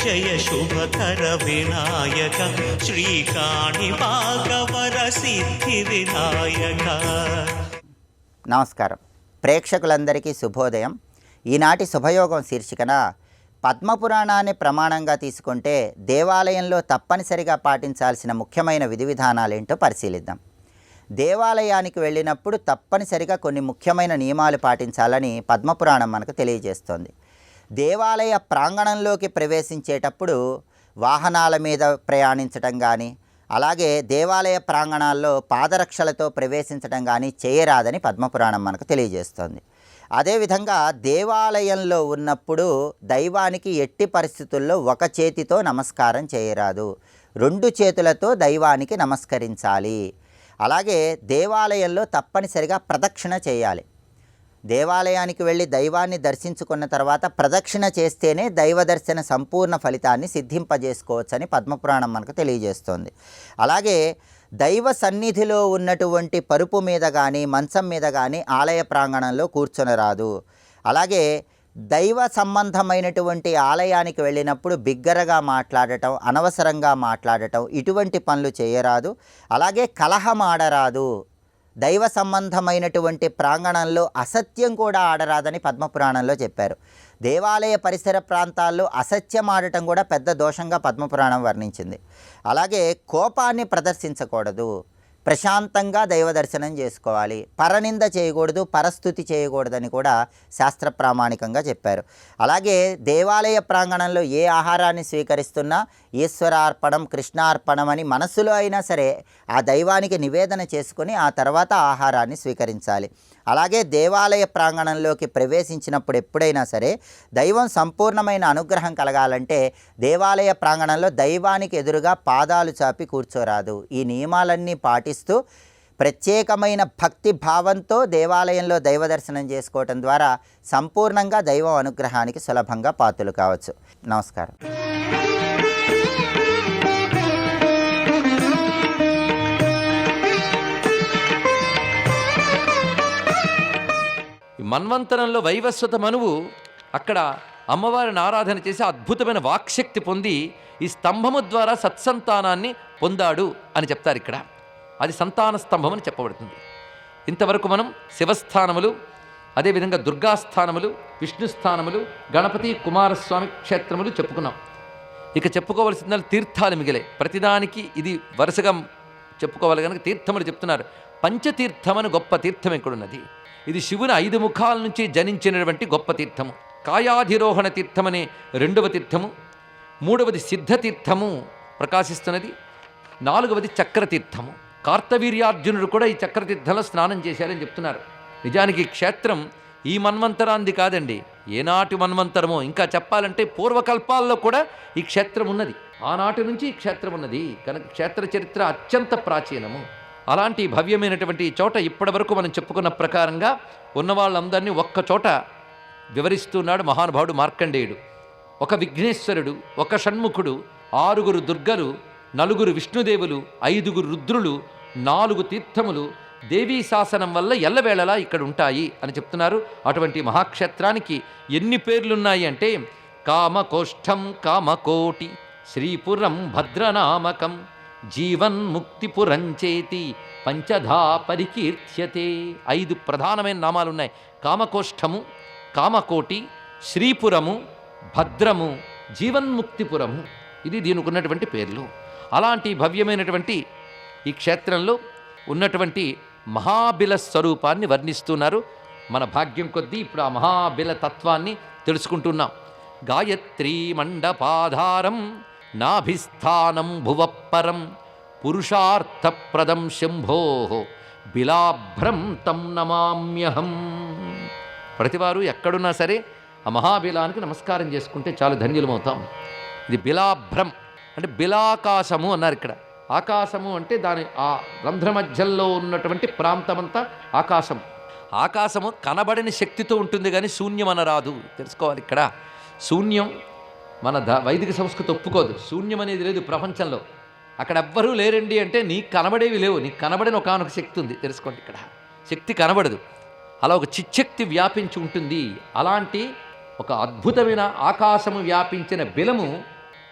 జయ శుభకర వినాయక శ్రీకాణి భాగవర సిద్ధి వినాయక. నమస్కారం ప్రేక్షకులందరికీ శుభోదయం. ఈనాటి శుభయోగం శీర్షికన పద్మపురాణాన్ని ప్రమాణంగా తీసుకుంటే దేవాలయంలో తప్పనిసరిగా పాటించాల్సిన ముఖ్యమైన విధి విధానాలేంటో పరిశీలిద్దాం. దేవాలయానికి వెళ్ళినప్పుడు తప్పనిసరిగా కొన్ని ముఖ్యమైన నియమాలు పాటించాలని పద్మపురాణం మనకు తెలియజేస్తోంది. దేవాలయ ప్రాంగణంలోకి ప్రవేశించేటప్పుడు వాహనాల మీద ప్రయాణించటం కానీ, అలాగే దేవాలయ ప్రాంగణాల్లో పాదరక్షలతో ప్రవేశించడం కానీ చేయరాదని పద్మపురాణం మనకు తెలియజేస్తోంది. అదేవిధంగా దేవాలయంలో ఉన్నప్పుడు దైవానికి ఎట్టి పరిస్థితుల్లో ఒక చేతితో నమస్కారం చేయరాదు, 2 చేతులతో దైవానికి నమస్కరించాలి. అలాగే దేవాలయంలో తప్పనిసరిగా ప్రదక్షిణ చేయాలి. దేవాలయానికి వెళ్ళి దైవాన్ని దర్శించుకున్న తర్వాత ప్రదక్షిణ చేస్తేనే దైవ దర్శన సంపూర్ణ ఫలితాన్ని సిద్ధింపజేసుకోవచ్చని పద్మపురాణం మనకు తెలియజేస్తోంది. అలాగే దైవ సన్నిధిలో ఉన్నటువంటి పరుపు మీద కానీ మంచం మీద కానీ ఆలయ ప్రాంగణంలో కూర్చొనరాదు. అలాగే దైవ సంబంధమైనటువంటి ఆలయానికి వెళ్ళినప్పుడు బిగ్గరగా మాట్లాడటం, అనవసరంగా మాట్లాడటం ఇటువంటి పనులు చేయరాదు. అలాగే కలహం ఆడరాదు. దైవ సంబంధమైనటువంటి ప్రాంగణంలో అసత్యం కూడా ఆడరాదని పద్మపురాణంలో చెప్పారు. దేవాలయ పరిసర ప్రాంతాల్లో అసత్యం ఆడటం కూడా పెద్ద దోషంగా పద్మపురాణం వర్ణించింది. అలాగే కోపాన్ని ప్రదర్శించకూడదు, ప్రశాంతంగా దైవ దర్శనం చేసుకోవాలి. పరనింద చేయకూడదు, పరస్థుతి చేయకూడదని కూడా శాస్త్ర ప్రామాణికంగా చెప్పారు. అలాగే దేవాలయ ప్రాంగణంలో ఏ ఆహారాన్ని స్వీకరిస్తున్నా ఈశ్వరార్పణం కృష్ణార్పణం అని మనస్సులో అయినా సరే ఆ దైవానికి నివేదన చేసుకొని ఆ తర్వాత ఆహారాన్ని స్వీకరించాలి. అలాగే దేవాలయ ప్రాంగణంలోకి ప్రవేశించినప్పుడు ఎప్పుడైనా సరే దైవం సంపూర్ణమైన అనుగ్రహం కలగాలంటే దేవాలయ ప్రాంగణంలో దైవానికి ఎదురుగా పాదాలు చాపి కూర్చోరాదు. ఈ నియమాలన్నీ పాటిస్తూ ప్రత్యేకమైన భక్తి భావంతో దేవాలయంలో దైవ దర్శనం చేసుకోవటం ద్వారా సంపూర్ణంగా దైవం అనుగ్రహానికి సులభంగా పాత్రలు కావచ్చు. నమస్కారం. మన్వంతరంలో వైవస్వత మనువు అక్కడ అమ్మవారిని ఆరాధన చేసి అద్భుతమైన వాక్శక్తి పొంది ఈ స్తంభము ద్వారా సత్సంతానాన్ని పొందాడు అని చెప్తారు. ఇక్కడ అది సంతాన స్తంభం అని చెప్పబడుతుంది. ఇంతవరకు మనం శివస్థానములు, అదేవిధంగా దుర్గాస్థానములు, విష్ణుస్థానములు, గణపతి కుమారస్వామి క్షేత్రములు చెప్పుకున్నాం. ఇక చెప్పుకోవలసిన తీర్థాలు మిగిలాయి. ప్రతిదానికి ఇది వరుసగా చెప్పుకోవాలి కనుక తీర్థములు చెప్తున్నారు. పంచతీర్థమని గొప్ప తీర్థం ఎక్కడున్నది. ఇది శివుని 5 ముఖాల నుంచి జనించినటువంటి గొప్ప తీర్థము. కాయాధిరోహణ తీర్థమనే 2వ తీర్థము, 3వది సిద్ధతీర్థము ప్రకాశిస్తున్నది, 4వది చక్రతీర్థము. కార్తవీర్యార్జునుడు కూడా ఈ చక్రతీర్థంలో స్నానం చేశారని చెప్తున్నారు. నిజానికి ఈ క్షేత్రం ఈ మన్వంతరాంది కాదండి, ఏనాటి మన్వంతరమో. ఇంకా చెప్పాలంటే పూర్వకల్పాల్లో కూడా ఈ క్షేత్రం ఉన్నది. ఆనాటి నుంచి ఈ క్షేత్రం ఉన్నది కనుక క్షేత్ర చరిత్ర అత్యంత ప్రాచీనము. అలాంటి భవ్యమైనటువంటి చోట ఇప్పటి వరకు మనం చెప్పుకున్న ప్రకారంగా ఉన్న వాళ్ళందరినీ ఒక్క చోట వివరిస్తున్నాడు మహానుభావుడు మార్కండేయుడు. ఒక విఘ్నేశ్వరుడు, ఒక షణ్ముఖుడు, 6 దుర్గలు, 4 విష్ణుదేవులు, 5 రుద్రులు, 4 తీర్థములు దేవీ శాసనం వల్ల ఎల్లవేళలా ఇక్కడ ఉంటాయి అని చెప్తున్నారు. అటువంటి మహాక్షేత్రానికి ఎన్ని పేర్లున్నాయి అంటే కామకోష్ఠం కామకోటి శ్రీపురం భద్రనామకం జీవన్ముక్తిపురంచేతి పంచధా పరికీర్త్యతే. 5 ప్రధానమైన నామాలు ఉన్నాయి. కామకోష్ఠము, కామకోటి, శ్రీపురము, భద్రము, జీవన్ముక్తిపురము. ఇది దీనికి ఉన్నటువంటి పేర్లు. అలాంటి భవ్యమైనటువంటి ఈ క్షేత్రంలో ఉన్నటువంటి మహాబిల స్వరూపాన్ని వర్ణిస్తున్నారు. మన భాగ్యం కొద్దీ ఇప్పుడు ఆ మహాబిల తత్వాన్ని తెలుసుకుంటున్నాం. గాయత్రీ మండపాధారం నాభిస్థానం భువపరం పురుషార్థప్రదం శంభో బిలాభ్రం తం నమామ్యహం. ప్రతివారు ఎక్కడున్నా సరే ఆ మహాబిలానికి నమస్కారం చేసుకుంటే చాలు ధన్యులమవుతాం. ఇది బిలాభ్రం అంటే బిలాకాశము అన్నారు. ఇక్కడ ఆకాశము అంటే దాని ఆ రంధ్ర మధ్యలో ఉన్నటువంటి ప్రాంతమంతా ఆకాశం. ఆకాశము కనబడని శక్తితో ఉంటుంది కానీ శూన్యం అనరాదు, తెలుసుకోవాలి. ఇక్కడ శూన్యం మన వైదిక సంస్కృతి ఒప్పుకోదు. శూన్యం అనేది లేదు ప్రపంచంలో. అక్కడ ఎవ్వరూ లేరండి అంటే నీకు కనబడేవి లేవు, నీకు కనబడిన ఒకనొక శక్తి ఉంది, తెలుసుకోండి. ఇక్కడ శక్తి కనబడదు, అలా ఒక చిచ్చక్తి వ్యాపించి ఉంటుంది. అలాంటి ఒక అద్భుతమైన ఆకాశము వ్యాపించిన బిలము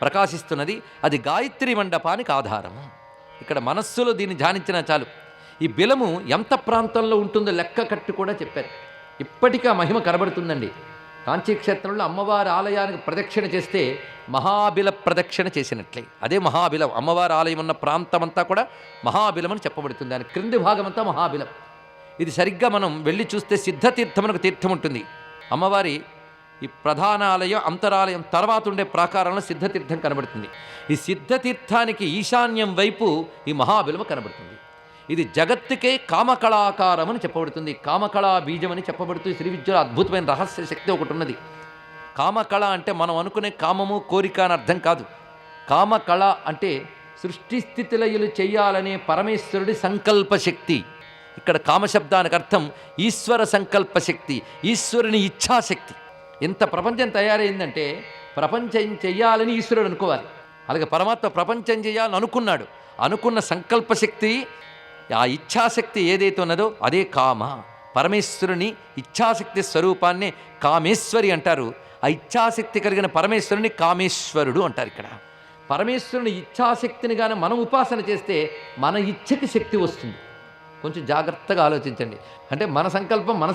ప్రకాశిస్తున్నది. అది గాయత్రి మండపానికి ఆధారము. ఇక్కడ మనస్సులో దీన్ని ధ్యానించినా చాలు. ఈ బిలము ఎంత ప్రాంతంలో ఉంటుందో లెక్క కట్టి కూడా చెప్పారు. ఇప్పటికీ ఆ మహిమ కనబడుతుందండి. కాంచీక్షేత్రంలో అమ్మవారి ఆలయానికి ప్రదక్షిణ చేస్తే మహాబిల ప్రదక్షిణ చేసినట్లే. అదే మహాబిలం. అమ్మవారి ఆలయం ఉన్న ప్రాంతమంతా కూడా మహాబిలం అని చెప్పబడుతుంది. దాని క్రింది భాగమంతా మహాబిలం. ఇది సరిగ్గా మనం వెళ్ళి చూస్తే సిద్ధతీర్థమునకు తీర్థం ఉంటుంది. అమ్మవారి ఈ ప్రధాన ఆలయం అంతరాలయం తర్వాత ఉండే ప్రాకారంలో సిద్ధతీర్థం కనబడుతుంది. ఈ సిద్ధతీర్థానికి ఈశాన్యం వైపు ఈ మహాబిలము కనబడుతుంది. ఇది జగత్తుకే కామకళాకారం అని చెప్పబడుతుంది. కామకళా బీజం అని చెప్పబడుతుంది. శ్రీ విద్యలో అద్భుతమైన రహస్య శక్తి ఒకటి ఉన్నది. కామకళ అంటే మనం అనుకునే కామము కోరిక అని అర్థం కాదు. కామకళ అంటే సృష్టి స్థితిలయులు చేయాలనే పరమేశ్వరుడి సంకల్ప శక్తి. ఇక్కడ కామశబ్దానికి అర్థం ఈశ్వర సంకల్ప శక్తి, ఈశ్వరుని ఇచ్ఛాశక్తి. ఎంత ప్రపంచం తయారైందంటే ప్రపంచం చెయ్యాలని ఈశ్వరుడు అనుకోవాలి. అలాగే పరమాత్మ ప్రపంచం చేయాలని అనుకున్నాడు. అనుకున్న సంకల్పశక్తి, ఆ ఇచ్ఛాశక్తి ఏదైతే ఉన్నదో అదే కామ. పరమేశ్వరుని ఇచ్ఛాశక్తి స్వరూపాన్ని కామేశ్వరి అంటారు. ఆ ఇచ్ఛాశక్తి కలిగిన పరమేశ్వరుని కామేశ్వరుడు అంటారు. ఇక్కడ పరమేశ్వరుని ఇచ్ఛాశక్తిని కానీ మనం ఉపాసన చేస్తే మన ఇచ్ఛకి శక్తి వస్తుంది. కొంచెం జాగ్రత్తగా ఆలోచించండి. అంటే మన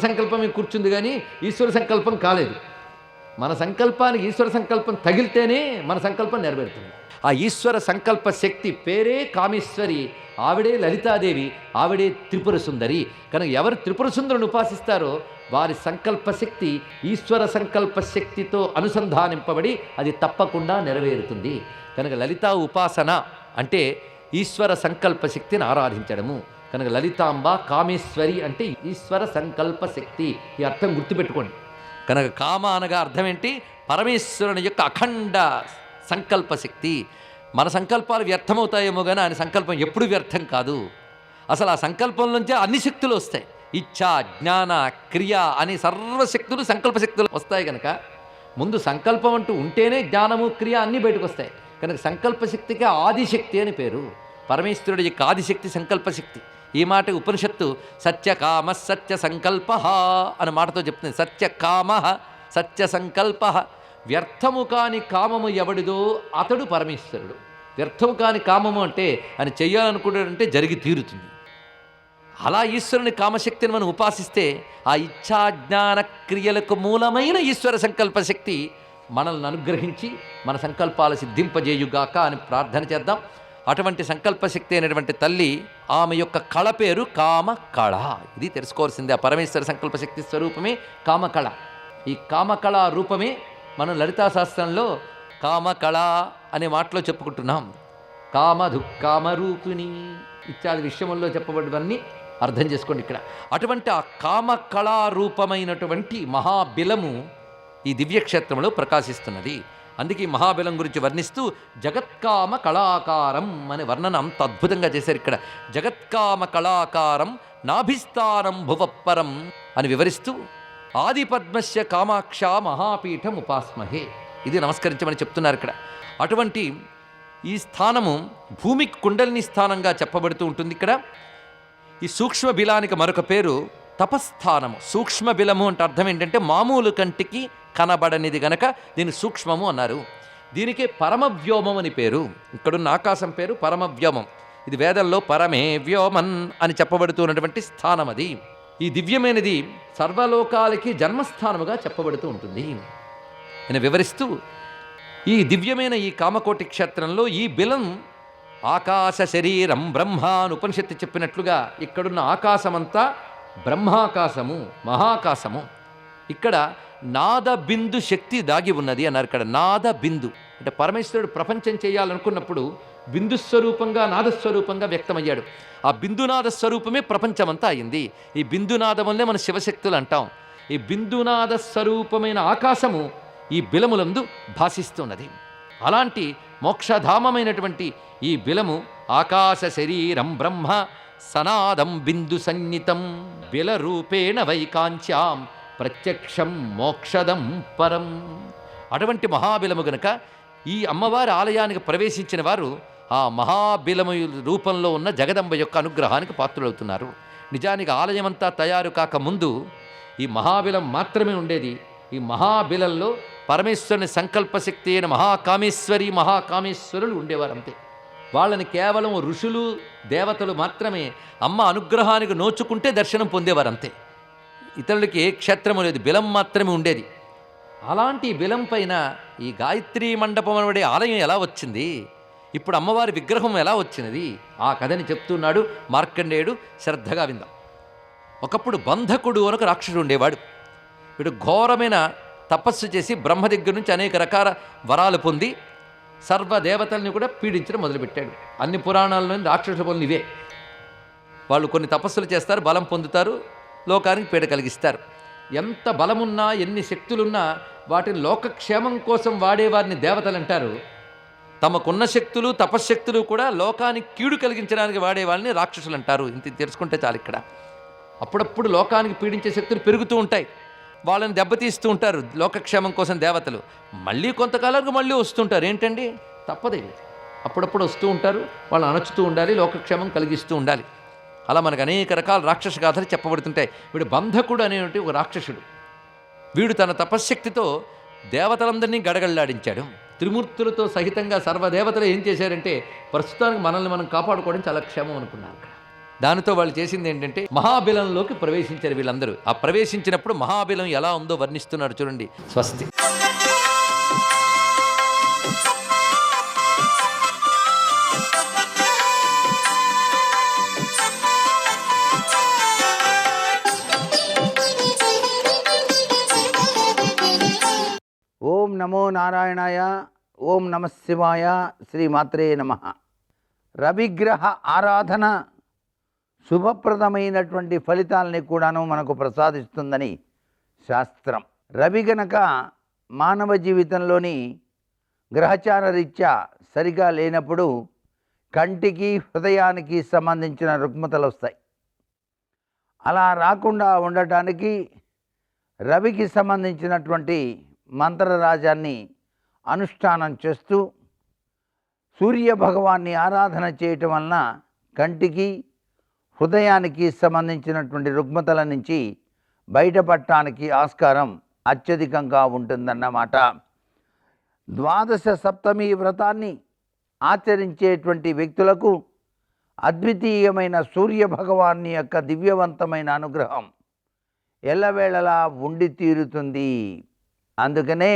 సంకల్పమే కూర్చుంది కానీ ఈశ్వర సంకల్పం కాలేదు. మన సంకల్పానికి ఈశ్వర సంకల్పం తగిలితేనే మన సంకల్పం నెరవేరుతుంది. ఆ ఈశ్వర సంకల్ప శక్తి పేరే కామేశ్వరి. ఆవిడే లలితాదేవి, ఆవిడే త్రిపుర సుందరి. కనుక ఎవరు త్రిపుర సుందరుని ఉపాసిస్తారో వారి సంకల్ప శక్తి ఈశ్వర సంకల్ప శక్తితో అనుసంధానింపబడి అది తప్పకుండా నెరవేరుతుంది. కనుక లలితా ఉపాసన అంటే ఈశ్వర సంకల్ప శక్తిని ఆరాధించడము. కనుక లలితాంబ కామేశ్వరి అంటే ఈశ్వర సంకల్ప శక్తి. ఈ అర్థం గుర్తుపెట్టుకోండి. కనుక కామ అనగా అర్థం ఏంటి? పరమేశ్వరుని యొక్క అఖండ సంకల్ప శక్తి. మన సంకల్పాలు వ్యర్థమవుతాయేమో కానీ ఆయన సంకల్పం ఎప్పుడు వ్యర్థం కాదు. అసలు ఆ సంకల్పం నుంచే అన్ని శక్తులు వస్తాయి. ఇచ్ఛ, జ్ఞాన, క్రియ అనే సర్వశక్తులు సంకల్ప శక్తులు వస్తాయి. కనుక ముందు సంకల్పం అంటూ ఉంటేనే జ్ఞానము, క్రియ అన్నీ బయటకు వస్తాయి. కనుక సంకల్పశక్తికి ఆదిశక్తి అని పేరు. పరమేశ్వరుడి యొక్క ఆదిశక్తి సంకల్పశక్తి. ఈ మాట ఉపనిషత్తు సత్యకామ సత్య సంకల్ప అనే మాటతో చెప్తుంది. సత్యకామ సత్య సంకల్ప. వ్యర్థము కాని కామము ఎవడిదో అతడు పరమేశ్వరుడు. వ్యర్థము కాని కామము అంటే ఆయన చెయ్యాలనుకుంటాడంటే జరిగి తీరుతుంది. అలా ఈశ్వరుని కామశక్తిని మనం ఉపాసిస్తే ఆ ఇచ్ఛా జ్ఞాన క్రియలకు మూలమైన ఈశ్వర సంకల్ప శక్తి మనల్ని అనుగ్రహించి మన సంకల్పాలు సిద్ధింపజేయుగాక అని ప్రార్థన చేద్దాం. అటువంటి సంకల్పశక్తి అయినటువంటి తల్లి, ఆమె యొక్క కళ పేరు కామకళ. ఇది తెలుసుకోవాల్సిందే. ఆ పరమేశ్వర సంకల్పశక్తి స్వరూపమే కామకళ. ఈ కామకళ రూపమే మనం లలితా శాస్త్రంలో కామకళ అనే మాటలో చెప్పుకుంటున్నాం. కామరూపిణి ఇత్యాది విషయంలో చెప్పబడినవన్నీ అర్థం చేసుకోండి ఇక్కడ. అటువంటి ఆ కామకళారూపమైనటువంటి మహాబిలము ఈ దివ్యక్షేత్రంలో ప్రకాశిస్తున్నది. అందుకే ఈ మహాబిలం గురించి వర్ణిస్తూ జగత్కామ కళాకారం అనే వర్ణన అంత అద్భుతంగా చేశారు. ఇక్కడ జగత్కామ కళాకారం నాభిస్థానం భువప్పరం అని వివరిస్తూ ఆదిపద్మస్య కామాక్ష మహాపీఠం ఉపాస్మహే, ఇది నమస్కరించమని చెప్తున్నారు ఇక్కడ. అటువంటి ఈ స్థానము భూమికి కుండలిని స్థానంగా చెప్పబడుతూ ఉంటుంది. ఇక్కడ ఈ సూక్ష్మ బిలానికి మరొక పేరు తపస్థానము. సూక్ష్మ బిలము అంటే అర్థం ఏంటంటే మామూలు కంటికి కనబడనిది గనక దీన్ని సూక్ష్మము అన్నారు. దీనికే పరమవ్యోమం అని పేరు. ఇక్కడున్న ఆకాశం పేరు పరమవ్యోమం. ఇది వేదంలో పరమే వ్యోమన్ అని చెప్పబడుతున్నటువంటి స్థానం. అది ఈ దివ్యమైనది సర్వలోకాలకి జన్మస్థానముగా చెప్పబడుతూ ఉంటుంది అని వివరిస్తూ ఈ దివ్యమైన ఈ కామకోటి క్షేత్రంలో ఈ బిలం ఆకాశ శరీరం బ్రహ్మ అని ఉపనిషత్తు చెప్పినట్లుగా ఇక్కడున్న ఆకాశమంతా బ్రహ్మాకాశము, మహాకాశము. ఇక్కడ నాద బిందు శక్తి దాగి ఉన్నది అన్నారు. ఇక్కడ నాద బిందు అంటే పరమేశ్వరుడు ప్రపంచం చేయాలనుకున్నప్పుడు బిందుస్వరూపంగా నాదస్వరూపంగా వ్యక్తమయ్యాడు. ఆ బిందునాద స్వరూపమే ప్రపంచమంతా అయింది. ఈ బిందునాదం వల్లే మన శివశక్తులు అంటాం. ఈ బిందునాద స్వరూపమైన ఆకాశము ఈ బిలములందు భాసిస్తున్నది. అలాంటి మోక్షధామమైనటువంటి ఈ బిలము ఆకాశ శరీరం బ్రహ్మ సనాదం బిందు సన్నితం బిలరూపేణ వైకాంచ్యాం ప్రత్యక్షం మోక్షదం పరం. అటువంటి మహాబిలము గనుక ఈ అమ్మవారి ఆలయానికి ప్రవేశించిన వారు ఆ మహాబిలము రూపంలో ఉన్న జగదంబ యొక్క అనుగ్రహానికి పాత్రులవుతున్నారు. నిజానికి ఆలయమంతా తయారు కాకముందు ఈ మహాబిలం మాత్రమే ఉండేది. ఈ మహాబిలంలో పరమేశ్వరుని సంకల్పశక్తి అయిన మహాకామేశ్వరులు ఉండేవారు అంతే. వాళ్ళని కేవలం ఋషులు దేవతలు మాత్రమే అమ్మ అనుగ్రహానికి నోచుకుంటే దర్శనం పొందేవారు అంతే. ఇతరులకి ఏ క్షేత్రము లేదు, బిలం మాత్రమే ఉండేది. అలాంటి బిలం పైన ఈ గాయత్రీ మండపం అనే ఆలయం ఎలా వచ్చింది, ఇప్పుడు అమ్మవారి విగ్రహం ఎలా వచ్చినది, ఆ కథని చెప్తున్నాడు మార్కండేయుడు. శ్రద్ధగా విందాం. ఒకప్పుడు బంధకుడు అనొక రాక్షసుడు ఉండేవాడు. వీడు ఘోరమైన తపస్సు చేసి బ్రహ్మ దగ్గర నుంచి అనేక రకాల వరాలు పొంది సర్వదేవతల్ని కూడా పీడించడం మొదలుపెట్టాడు. అన్ని పురాణాల్లోని రాక్షసుల పనులు ఇవే. వాళ్ళు కొన్ని తపస్సులు చేస్తారు, బలం పొందుతారు, లోకానికి పీడ కలిగిస్తారు. ఎంత బలమున్నా ఎన్ని శక్తులున్నా వాటిని లోకక్షేమం కోసం వాడేవారిని దేవతలు అంటారు. తమకున్న శక్తులు తపశ్శక్తులు కూడా లోకానికి కీడు కలిగించడానికి వాడేవాళ్ళని రాక్షసులు అంటారు. ఇంత తెలుసుకుంటే చాలు. ఇక్కడ అప్పుడప్పుడు లోకానికి పీడించే శక్తులు పెరుగుతూ ఉంటాయి, వాళ్ళని దెబ్బతీస్తూ ఉంటారు లోకక్షేమం కోసం దేవతలు. మళ్ళీ కొంతకాలానికి మళ్ళీ వస్తుంటారు. ఏంటండి, తప్పదేవి. అప్పుడప్పుడు వస్తూ ఉంటారు, వాళ్ళని అణచుతూ ఉండాలి, లోకక్షేమం కలిగిస్తూ ఉండాలి. అలా మనకు అనేక రకాల రాక్షస గాథలు చెప్పబడుతుంటాయి. వీడు బంధకుడు అనేటువంటి ఒక రాక్షసుడు. వీడు తన తపశ్శక్తితో దేవతలందరినీ గడగళ్లాడించాడు. త్రిమూర్తులతో సహితంగా సర్వదేవతలు ఏం చేశారంటే ప్రస్తుతానికి మనల్ని మనం కాపాడుకోవడం చాలా క్షేమం అనుకున్నారు. దానితో వాళ్ళు చేసింది ఏంటంటే మహాబిలంలోకి ప్రవేశించారు వీళ్ళందరూ. ఆ ప్రవేశించినప్పుడు మహాబిలం ఎలా ఉందో వర్ణిస్తున్నారు చూడండి. స్వస్తి. ఓం నమో నారాయణాయ, ఓం నమః శివాయ, శ్రీమాత్రే నమః. రవిగ్రహ ఆరాధన శుభప్రదమైనటువంటి ఫలితాలని కూడాను మనకు ప్రసాదిస్తుందని శాస్త్రం. రవి గనక మానవ జీవితంలోని గ్రహచార రీత్యా సరిగా లేనప్పుడు కంటికి హృదయానికి సంబంధించిన రుగ్మతలు వస్తాయి. అలా రాకుండా ఉండటానికి రవికి సంబంధించినటువంటి మంత్రరాజాన్ని అనుష్ఠానం చేస్తూ సూర్య భగవాన్ని ఆరాధన చేయటం వలన కంటికి హృదయానికి సంబంధించినటువంటి రుగ్మతల నుంచి బయటపడటానికి ఆస్కారం అత్యధికంగా ఉంటుందన్నమాట. ద్వాదశ సప్తమి వ్రతాన్ని ఆచరించేటువంటి వ్యక్తులకు అద్వితీయమైన సూర్య భగవాన్ని యొక్క దివ్యవంతమైన అనుగ్రహం ఎల్లవేళలా ఉండి తీరుతుంది. అందుకనే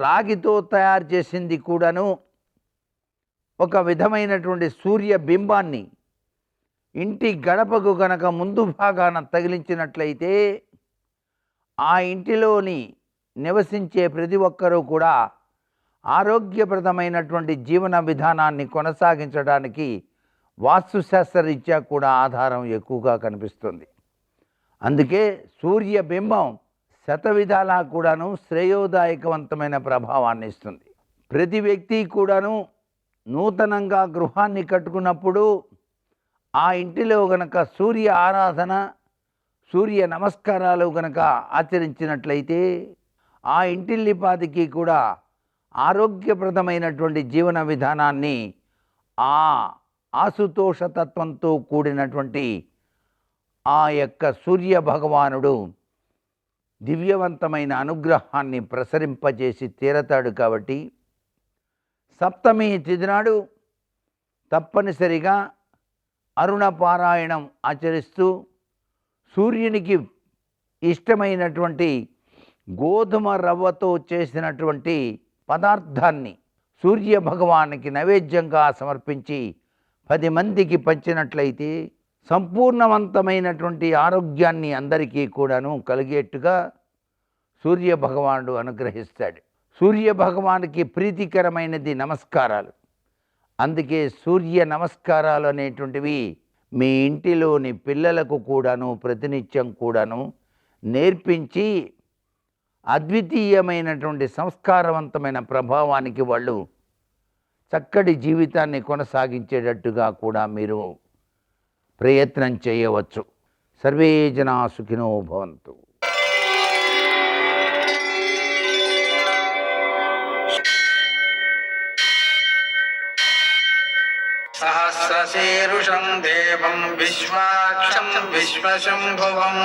రాగితో తయారు చేసింది కూడాను ఒక విధమైనటువంటి సూర్య బింబాన్ని ఇంటి గడపకు గనక ముందు భాగాన తగిలించినట్లయితే ఆ ఇంటిలోని నివసించే ప్రతి ఒక్కరూ కూడా ఆరోగ్యప్రదమైనటువంటి జీవన విధానాన్ని కొనసాగించడానికి వాస్తుశాస్త్రరీత్యా కూడా ఆధారం ఎక్కువగా కనిపిస్తుంది. అందుకే సూర్య బింబం శతవిధాలా కూడాను శ్రేయోదాయకవంతమైన ప్రభావాన్ని ఇస్తుంది. ప్రతి వ్యక్తి కూడాను నూతనంగా గృహాన్ని కట్టుకున్నప్పుడు ఆ ఇంటిలో గనక సూర్య ఆరాధన, సూర్య నమస్కారాలు గనక ఆచరించినట్లయితే ఆ ఇంటిల్లిపాదికి కూడా ఆరోగ్యప్రదమైనటువంటి జీవన విధానాన్ని ఆ ఆశుతోషతత్వంతో కూడినటువంటి ఆ యొక్క సూర్య భగవానుడు దివ్యవంతమైన అనుగ్రహాన్ని ప్రసరింపజేసి తీరతాడు. కాబట్టి సప్తమి తిథి నాడు తప్పనిసరిగా అరుణ పారాయణం ఆచరిస్తూ సూర్యునికి ఇష్టమైనటువంటి గోధుమ రవ్వతో చేసినటువంటి పదార్థాన్ని సూర్య భగవానికి నైవేద్యంగా సమర్పించి 10 మందికి పంచినట్లయితే సంపూర్ణవంతమైనటువంటి ఆరోగ్యాన్ని అందరికీ కూడాను కలిగేట్టుగా సూర్య భగవానుడు అనుగ్రహిస్తాడు. సూర్య భగవానికి ప్రీతికరమైనది నమస్కారాలు. అందుకే సూర్య నమస్కారాలు అనేటువంటివి మీ ఇంటిలోని పిల్లలకు కూడాను ప్రతినిత్యం కూడాను నేర్పించి అద్వితీయమైనటువంటి సంస్కారవంతమైన ప్రభావానికి వాళ్ళు చక్కటి జీవితాన్ని కొనసాగించేటట్టుగా కూడా మీరు ప్రయత్నం చేయవచ్చు. సర్వే జనా సుఖినో భవంతు. సహస్రశీర్షం దేవం విశ్వాక్షం విశ్వశంభువం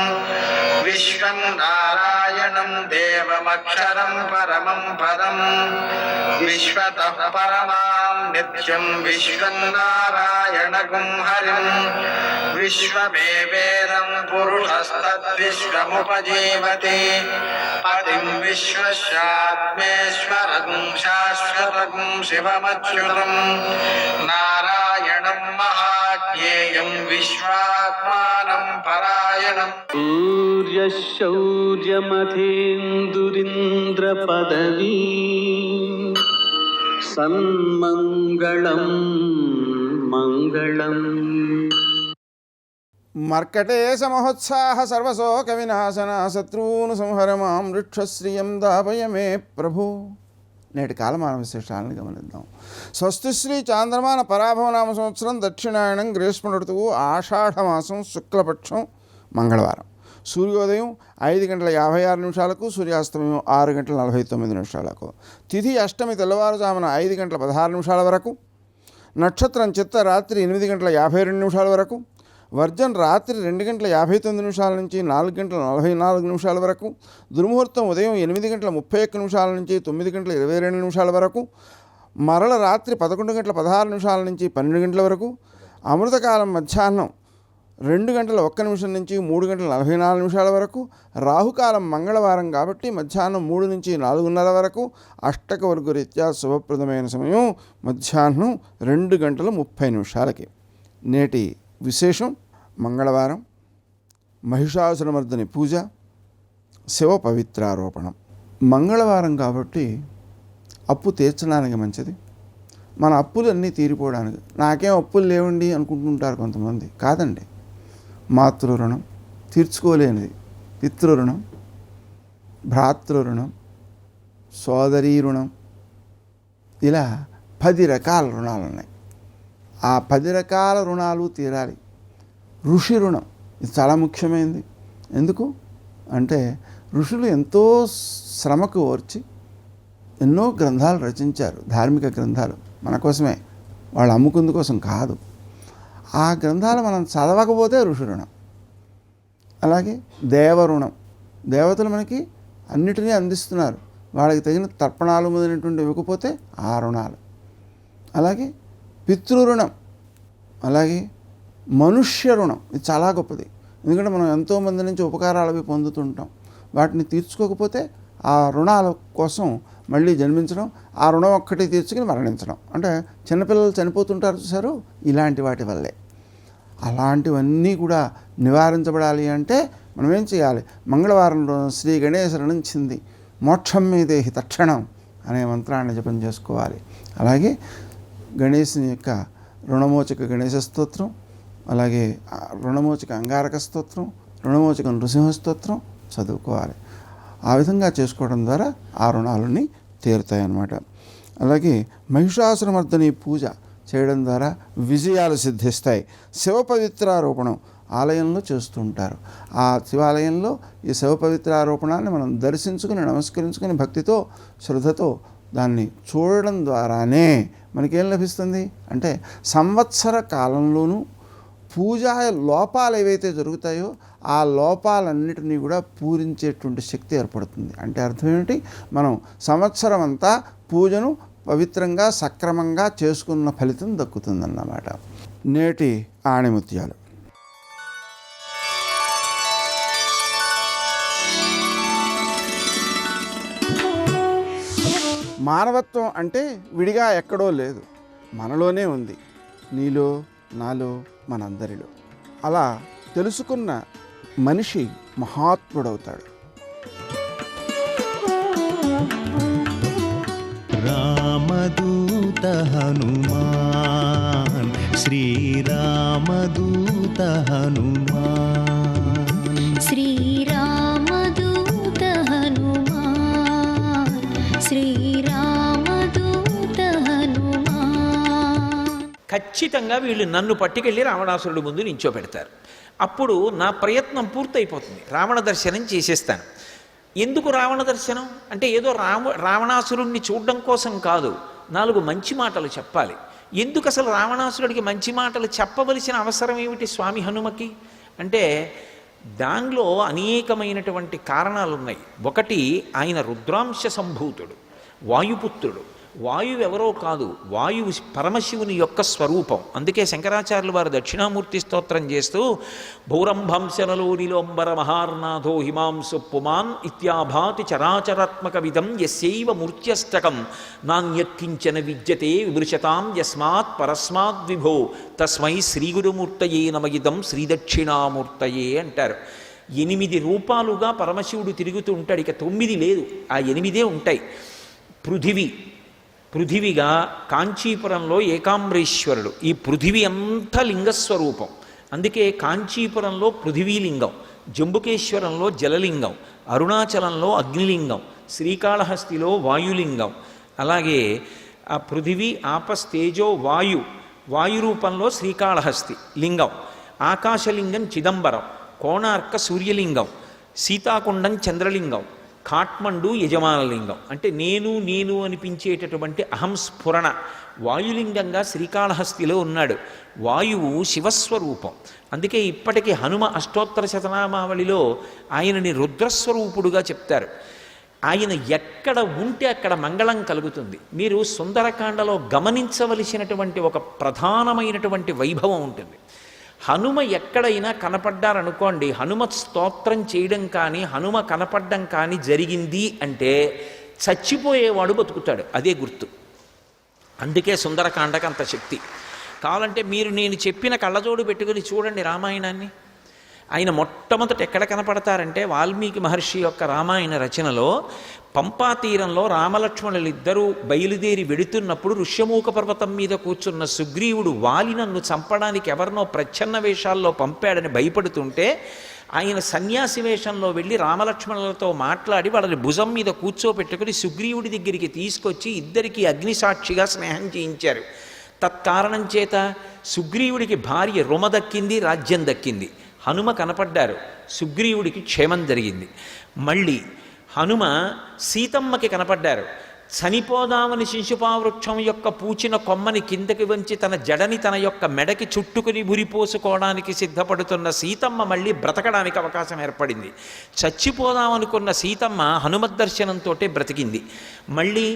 విశ్వం నారాయణం దేవమక్షరం పరమం పదం విశ్వతః పరమాం నిత్యం విశ్వం నారాయణగుం హరిం విశ్వమేవేదం పురుషస్తద్విశ్వముపజీవతి పతిం విశ్వస్యాత్మేశ్వరగుం శాశ్వతగుం శివమచ్యుతం నారాయణం మహాజ్ఞేయం విశ్వాత్మానం పరాయణం సూర్యశౌర్యమథేందురింద్రపదవీ సన్మంగళం మంగళం. మర్కటేశ మహోత్సాహ సర్వశోక వినాశన శత్రువును సంహర మాం వృక్షశ్రియం దాపయ మే ప్రభు. నేటి కాలమాన విశేషాలను గమనిద్దాం. స్వస్తి శ్రీ చాంద్రమాన పరాభవనామ సంవత్సరం దక్షిణాయనం గ్రీష్మ ఋతువు ఆషాఢమాసం శుక్లపక్షం మంగళవారం. సూర్యోదయం 5:56 సూర్యాస్తమయం 6:49. తిథి అష్టమి తెల్లవారుజామున 5:16 వరకు. నక్షత్రం చిత్త రాత్రి 8:52 వరకు. వర్జన్ రాత్రి 2:59 నుంచి 4:44 వరకు. దుర్ముహూర్తం ఉదయం 8:31 నుంచి 9:22 వరకు. మరల రాత్రి 11:16 నుంచి 12 గంటల వరకు. అమృతకాలం మధ్యాహ్నం 2:01 నుంచి 3:44 వరకు. రాహుకాలం మంగళవారం కాబట్టి మధ్యాహ్నం 3 నుంచి 4:30 వరకు. అష్టక వర్గ రీత్యా శుభప్రదమైన సమయం మధ్యాహ్నం 2:30. నేటి విశేషం మంగళవారం, మహిషాసురమర్దిని పూజ, శివ పవిత్రారోపణం. మంగళవారం కాబట్టి అప్పు తీర్చడానికి మంచిది. మన అప్పులన్నీ తీరిపోవడానికి. నాకేం అప్పులు లేవండి అనుకుంటుంటారు కొంతమంది. కాదండి, మాతృరుణం తీర్చుకోలేనిది, పితృరుణం, భ్రాతృరుణం, సోదరీ రుణం, ఇలా 10 రకాల రుణాలు ఉన్నాయి. ఆ 10 రకాల రుణాలు తీరాలి. ఋషి రుణం ఇది చాలా ముఖ్యమైనది. ఎందుకు అంటే ఋషులు ఎంతో శ్రమకు ఓర్చి ఎన్నో గ్రంథాలు రచించారు, ధార్మిక గ్రంథాలు మన కోసమే, వాళ్ళు అమ్ముకుందు కోసం కాదు. ఆ గ్రంథాలు మనం చదవకపోతే ఋషి రుణం. అలాగే దేవరుణం, దేవతలు మనకి అన్నిటినీ అందిస్తున్నారు, వాళ్ళకి తగిన తర్పణాలు మొదలైనటువంటి ఇవ్వకపోతే ఆ రుణాలు. అలాగే పితృరుణం, అలాగే మనుష్య రుణం ఇది చాలా గొప్పది. ఎందుకంటే మనం ఎంతోమంది నుంచి ఉపకారాలు అవి పొందుతుంటాం. వాటిని తీర్చుకోకపోతే ఆ రుణాల కోసం మళ్ళీ జన్మించడం, ఆ రుణం ఒక్కటి తీర్చుకుని మరణించడం. అంటే చిన్నపిల్లలు చనిపోతుంటారు చూసారు, ఇలాంటి వాటి వల్లే. అలాంటివన్నీ కూడా నివారించబడాలి అంటే మనం ఏం చేయాలి? మంగళవారం రోజు శ్రీ గణేశ రుణించింది మోక్షం మీదేహి తక్షణం అనే మంత్రాన్ని జపం చేసుకోవాలి. అలాగే గణేశుని యొక్క రుణమోచక గణేశ స్తోత్రం, అలాగే రుణమోచక అంగారక స్తోత్రం, రుణమోచక నృసింహ స్తోత్రం చదువుకోవాలి. ఆ విధంగా చేసుకోవడం ద్వారా ఆ రుణాలన్నీ తీరుతాయన్నమాట. అలాగే మహిషాసురమర్దిని పూజ చేయడం ద్వారా విజయాలు సిద్ధిస్తాయి. శివ పవిత్రారోపణం ఆలయంలో చేస్తూ ఉంటారు. ఆ శివాలయంలో ఈ శివ పవిత్రారోపణాన్ని మనం దర్శించుకుని నమస్కరించుకుని భక్తితో శ్రద్ధతో దాన్ని చూడడం ద్వారానే మనకేం లభిస్తుంది అంటే సంవత్సర కాలంలోనూ పూజా లోపాలు ఏవైతే జరుగుతాయో ఆ లోపాలన్నిటినీ కూడా పూరించేటువంటి శక్తి ఏర్పడుతుంది. అంటే అర్థం ఏమిటి? మనం సంవత్సరం అంతా పూజను పవిత్రంగా సక్రమంగా చేసుకున్న ఫలితం దక్కుతుందన్నమాట. నేటి ఆణిముత్యాలు. మానవత్వం అంటే విడిగా ఎక్కడో లేదు, మనలోనే ఉంది. నీలో, నాలో, మనందరిలో. అలా తెలుసుకున్న మనిషి మహాత్ముడవుతాడు. రామదూత హనుమాన్, శ్రీరామదూత హనుమాన్, శ్రీరామదూత హనుమాన్, శ్రీరామదూత హనుమాన్. ఖచ్చితంగా వీళ్ళు నన్ను పట్టుకెళ్ళి రావణాసురుడి ముందు నించోపెడతారు. అప్పుడు నా ప్రయత్నం పూర్తయిపోతుంది, రావణ దర్శనం చేసేస్తాను. ఎందుకు రావణ దర్శనం అంటే ఏదో రావణాసురుణ్ణి చూడడం కోసం కాదు, 4 మంచి మాటలు చెప్పాలి. ఎందుకు అసలు రావణాసురుడికి మంచి మాటలు చెప్పవలసిన అవసరం ఏమిటి స్వామి హనుమకి అంటే దానిలో అనేకమైనటువంటి కారణాలు ఉన్నాయి. ఒకటి, ఆయన రుద్రాంశ సంభూతుడు, వాయుపుత్రుడు. వాయువు ఎవరో కాదు, వాయువు పరమశివుని యొక్క స్వరూపం. అందుకే శంకరాచార్యులు వారు దక్షిణామూర్తి స్తోత్రం చేస్తూ భౌరంభంశనలోనిలోంబర మహార్నాథో హిమాంసు పుమాన్ ఇత్యాభాతి చరాచరాత్మక విధం యస్యైవ మూర్త్యష్టకం నాణ్యక్కించన విద్యతే విమృశతాం యస్మాత్ పరస్మాత్ విభో తస్మై శ్రీగురుమూర్తయే నమయిదం శ్రీదక్షిణామూర్తయే అంటారు. 8 రూపాలుగా పరమశివుడు తిరుగుతూ ఉంటాడు. ఇక 9 లేదు, ఆ 8 ఉంటాయి. పృథివిగా కాంచీపురంలో ఏకాంబరేశ్వరుడు. ఈ పృథివీ అంతా లింగస్వరూపం. అందుకే కాంచీపురంలో పృథివీలింగం, జంబుకేశ్వరంలో జలలింగం, అరుణాచలంలో అగ్నిలింగం, శ్రీకాళహస్తిలో వాయులింగం. అలాగే ఆ పృథివీ ఆపస్తేజో వాయు రూపంలో శ్రీకాళహస్తి లింగం, ఆకాశలింగం చిదంబరం, కోణార్క సూర్యలింగం, సీతాకుండం చంద్రలింగం, కాట్మండు యజమానలింగం. అంటే నేను అనిపించేటటువంటి అహంస్ఫురణ వాయులింగంగా శ్రీకాళహస్తిలో ఉన్నాడు. వాయువు శివస్వరూపం. అందుకే ఇప్పటికీ హనుమ అష్టోత్తర శతనామావళిలో ఆయనని రుద్రస్వరూపుడుగా చెప్తారు. ఆయన ఎక్కడ ఉంటే అక్కడ మంగళం కలుగుతుంది. మీరు సుందరకాండలో గమనించవలసినటువంటి ఒక ప్రధానమైనటువంటి వైభవం ఉంటుంది. హనుమ ఎక్కడైనా కనపడ్డారనుకోండి, హనుమ స్తోత్రం చేయడం కానీ హనుమ కనపడడం కానీ జరిగింది అంటే చచ్చిపోయేవాడు బతుకుతాడు, అదే గుర్తు. అందుకే సుందరకాండకు అంత శక్తి. కావాలంటే మీరు నేను చెప్పిన కళ్ళజోడు పెట్టుకుని చూడండి రామాయణాన్ని. ఆయన మొట్టమొదట ఎక్కడ కనపడతారంటే వాల్మీకి మహర్షి యొక్క రామాయణ రచనలో పంపా తీరంలో రామలక్ష్మణులు ఇద్దరూ బయలుదేరి వెడుతున్నప్పుడు ఋష్యమూక పర్వతం మీద కూర్చున్న సుగ్రీవుడు వాలి నన్ను చంపడానికి ఎవరినో ప్రచ్ఛన్న వేషాల్లో పంపాడని భయపడుతుంటే ఆయన సన్యాసి వేషంలో వెళ్ళి రామలక్ష్మణులతో మాట్లాడి వాళ్ళని భుజం మీద కూర్చోపెట్టుకుని సుగ్రీవుడి దగ్గరికి తీసుకొచ్చి ఇద్దరికీ అగ్నిసాక్షిగా స్నేహం చేయించారు. తత్కారణం చేత సుగ్రీవుడికి భార్య రుమ దక్కింది, రాజ్యం దక్కింది. హనుమ కనపడ్డారు, సుగ్రీవుడికి క్షేమం జరిగింది. మళ్ళీ హనుమ సీతమ్మకి కనపడ్డారు. చనిపోదామని శిశుపావృక్షం యొక్క పూచిన కొమ్మని కిందకి వంచి తన జడని తన యొక్క మెడకి చుట్టుకుని ఉరిపోసుకోవడానికి సిద్ధపడుతున్న సీతమ్మ మళ్ళీ బ్రతకడానికి అవకాశం ఏర్పడింది. చచ్చిపోదామనుకున్న సీతమ్మ హనుమద్దర్శనంతో బ్రతికింది. మళ్ళీ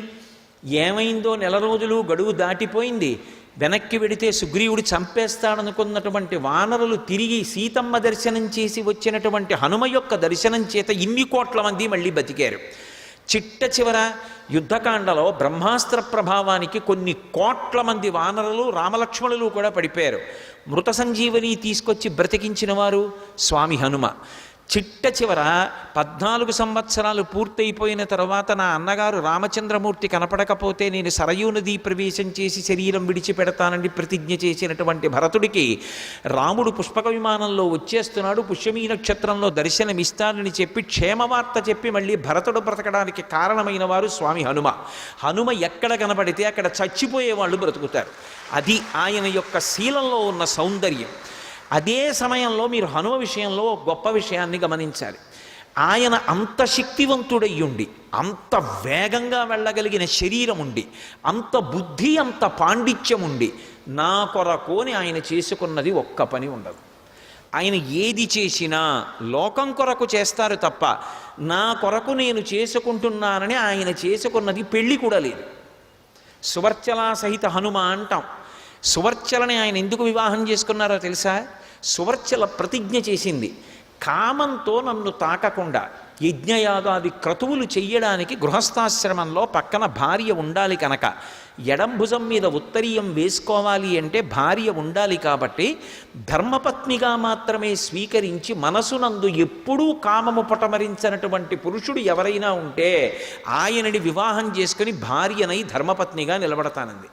ఏమైందో 1 రోజులు గడువు దాటిపోయింది. వెనక్కి వెడితే సుగ్రీవుడు చంపేస్తాడనుకున్నటువంటి వానరులు తిరిగి సీతమ్మ దర్శనం చేసి వచ్చినటువంటి హనుమ యొక్క దర్శనం చేత ఇన్ని కోట్ల మంది మళ్ళీ బతికారు. చిట్ట చివర యుద్ధకాండలో బ్రహ్మాస్త్ర ప్రభావానికి కొన్ని కోట్ల మంది వానరులు రామలక్ష్మణులు కూడా పడిపోయారు. మృత సంజీవని తీసుకొచ్చి బ్రతికించిన వారు స్వామి హనుమ. చిట్ట చివర 14 సంవత్సరాలు పూర్తయిపోయిన తర్వాత నా అన్నగారు రామచంద్రమూర్తి కనపడకపోతే నేను సరయూ నదీ ప్రవేశం చేసి శరీరం విడిచిపెడతానని ప్రతిజ్ఞ చేసినటువంటి భరతుడికి రాముడు పుష్పక విమానంలో వచ్చేస్తున్నాడు, పుష్యమీ నక్షత్రంలో దర్శనమిస్తానని చెప్పి క్షేమవార్త చెప్పి మళ్ళీ భరతుడు బ్రతకడానికి కారణమైన వారు స్వామి హనుమ. హనుమ ఎక్కడ కనపడితే అక్కడ చచ్చిపోయే వాళ్ళు బ్రతుకుతారు. అది ఆయన యొక్క శీలంలో ఉన్న సౌందర్యం. అదే సమయంలో మీరు హనుమ విషయంలో గొప్ప విషయాన్ని గమనించాలి. ఆయన అంత శక్తివంతుడయ్యుండి, అంత వేగంగా వెళ్ళగలిగిన శరీరం ఉండి, అంత బుద్ధి, అంత పాండిత్యం ఉండి, నా కొరకోని ఆయన చేసుకున్నది ఒక్క పని ఉండదు. ఆయన ఏది చేసినా లోకం కొరకు చేస్తారు తప్ప నా కొరకు నేను చేసుకుంటున్నానని ఆయన చేసుకున్నది పెళ్ళి కూడా లేదు. సువర్చలా సహిత హనుమ అంటాం. సువర్చలని ఆయన ఎందుకు వివాహం చేసుకున్నారో తెలుసా? సువర్చల ప్రతిజ్ఞ చేసింది, కామంతో నన్ను తాకకుండా యజ్ఞయాగాది క్రతువులు చెయ్యడానికి గృహస్థాశ్రమంలో పక్కన భార్య ఉండాలి కనుక, ఎడంభుజం మీద ఉత్తరీయం వేసుకోవాలి అంటే భార్య ఉండాలి కాబట్టి ధర్మపత్నిగా మాత్రమే స్వీకరించి మనసునందు ఎప్పుడూ కామము పటమరించినటువంటి పురుషుడు ఎవరైనా ఉంటే ఆయనని వివాహం చేసుకుని భార్యనై ధర్మపత్నిగా నిలబడతానంది.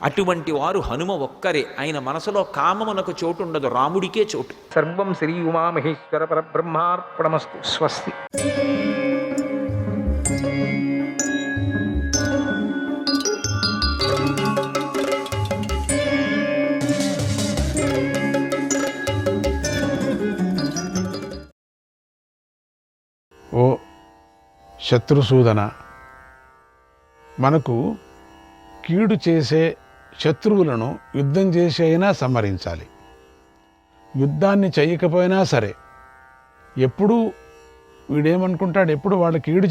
అటువంటి వారు హనుమ ఒక్కరే. ఆయన మనసులో కామమునకు చోటు ఉండదు, రాముడికే చోటు. సర్వం శ్రీ ఉమామహేశ్వర పరబ్రహ్మార్పణమస్తు. స్వస్తి. ఓ శత్రుసూదన, మనకు కీడు చేసే శత్రువులను యుద్ధం చేసి అయినా సంహరించాలి. యుద్ధాన్ని చేయకపోయినా సరే ఎప్పుడూ వీడేమనుకుంటాడు, ఎప్పుడు వాళ్ళు కీడు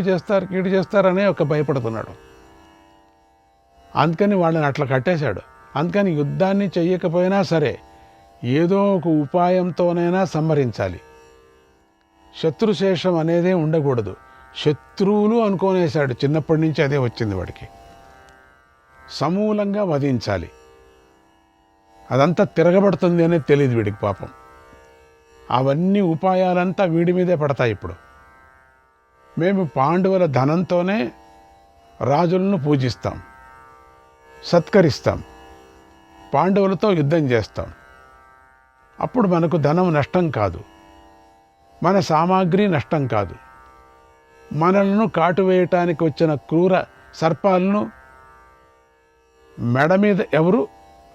చేస్తారు అనే ఒక భయపడుతున్నాడు. అందుకని వాళ్ళని అట్లా కట్టేశాడు. అందుకని యుద్ధాన్ని చెయ్యకపోయినా సరే ఏదో ఒక ఉపాయంతోనైనా సంహరించాలి. శత్రుశేషం అనేదే ఉండకూడదు. శత్రువులు అనుకోనేశాడు, చిన్నప్పటి నుంచి అదే వచ్చింది వాడికి. సమూలంగా వధించాలి. అదంతా తిరగబడుతుంది అనేది తెలియదు వీడికి పాపం. అవన్నీ ఉపాయాలంతా వీడి మీదే పడతాయి. ఇప్పుడు మేము పాండవుల ధనంతోనే రాజులను పూజిస్తాం, సత్కరిస్తాం, పాండవులతో యుద్ధం చేస్తాం. అప్పుడు మనకు ధనం నష్టం కాదు, మన సామాగ్రి నష్టం కాదు. మనలను కాటు వేయటానికి వచ్చిన క్రూర సర్పాలను మెడ మీద ఎవరు